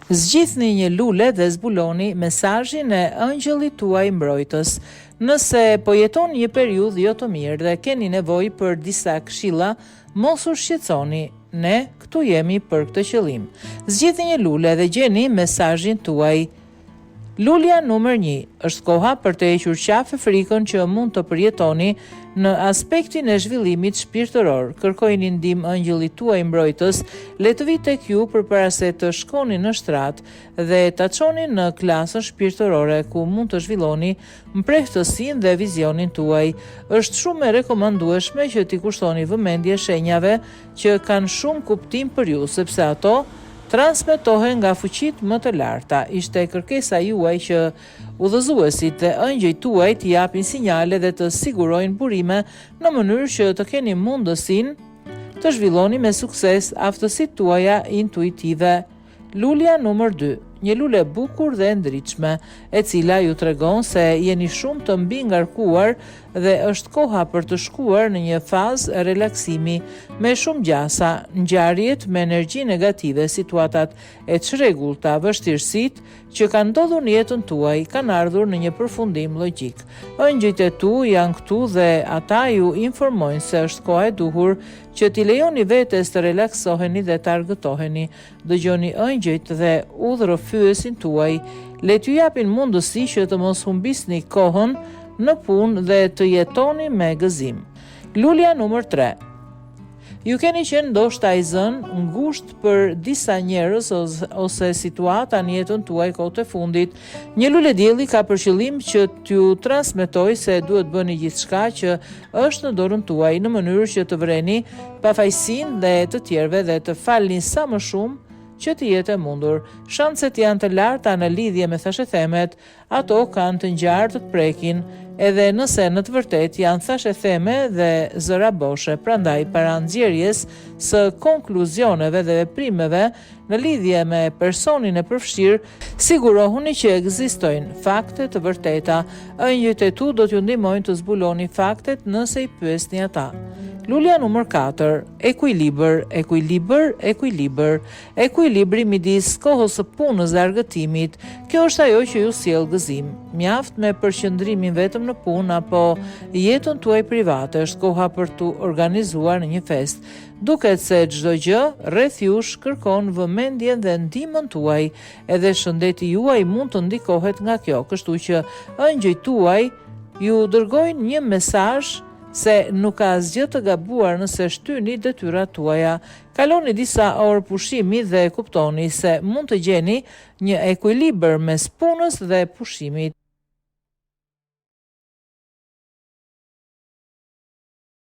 Zgjidhni një lule dhe zbuloni mesazhin e ëngjëllit tuaj mbrojtës. Nëse po jeton një periudhë jo të mirë dhe keni nevojë për disa këshilla, mos u shqetësoni. Ne këtu jemi për këtë qëllim. Zgjidhni një lule dhe gjeni mesazhin tuaj. Lulja numër 1 është koha për të hequr qafë frikën që mund të përjetoni në aspektin e zhvillimit shpirtëror. Kërkojini ndihmë ëngjëllit tuaj mbrojtës, le të vijë tek ju përpara se të shkoni në shtrat dhe ta çoni në klasën shpirtërore ku mund të zhvilloni mprehtësinë dhe vizionin tuaj. Është shumë e rekomandueshme që t'i kushtoni vëmendje shenjave që kanë shumë kuptim për ju, sepse ato transmetohen nga fuqit më të larta. Ishte kërkesa juaj që udhëzuesit dhe ëngjëjt tuaj t'i japin sinjale dhe të sigurojnë burime në mënyrë që të keni mundësinë të zhvilloni me sukses aftësitë tuaja intuitive. Lulja numër 2, një lule bukur dhe ndritshme, e cila ju tregon se jeni shumë të mbi ngarkuar dhe është koha për të shkuar në një fazë relaksimi me shumë gjasa, ngjarjet me energji negative, situatat e çrregullta, vështirësitë që kanë ndodhur në jetën tuaj kanë ardhur në një përfundim logjik. Ëngjëjt e tu janë këtu dhe ata ju informojnë se është koha e duhur që t'i lejoni vetes të relaksoheni dhe të argëtoheni. Dëgjoni ëngjëjt dhe udhërofyesin tuaj, le t'ju japin mundësi që të mos humbisni kohën në punë dhe të jetoni me gëzim. Lulja numër 3. Ju keni qenë ndoshta i zënë ngushtë për disa njerëz ose situata në jetën tuaj kohët e fundit. Një lule dielli ka për qëllim që t'ju transmetojë se duhet bëni gjithçka që është në dorën tuaj në mënyrë që të vreni pafajësinë dhe të tjerëve dhe të falni sa më shumë që të jetë e mundur. Shanset janë të larta në lidhje me thashëthemet, ato kanë të ngjarë të prekin, edhe nëse në të vërtet janë thashëtheme dhe zëra boshe. Prandaj, para nxjerrjes së konkluzioneve dhe veprimeve në lidhje me personin e përfshirë, sigurohuni që ekzistojnë fakte të vërteta. Ëngjëjt e tu do t'ju ndihmojnë të zbuloni faktet nëse i pyesni ata. Lulja numër 4, ekuilibër. Ekuilibri midis kohës së punës dhe argëtimit. Kjo është ajo që ju sjell gëzim. Mjaft me përqendrimin vetëm në punë apo jetën tuaj private, është koha për t'u organizuar në një fest. Duket se çdo gjë rreth jush kërkon vëmendjen dhe ndihmën tuaj, edhe shëndeti juaj mund të ndikohet nga kjo, kështu që ëngjëjt tuaj ju dërgojnë një mesazh se nuk ka asgjë të gabuar nëse shtyni detyrat tuaja. Kaloni disa orë pushimi dhe kuptoni se mund të gjeni një ekuilibër mes punës dhe pushimit.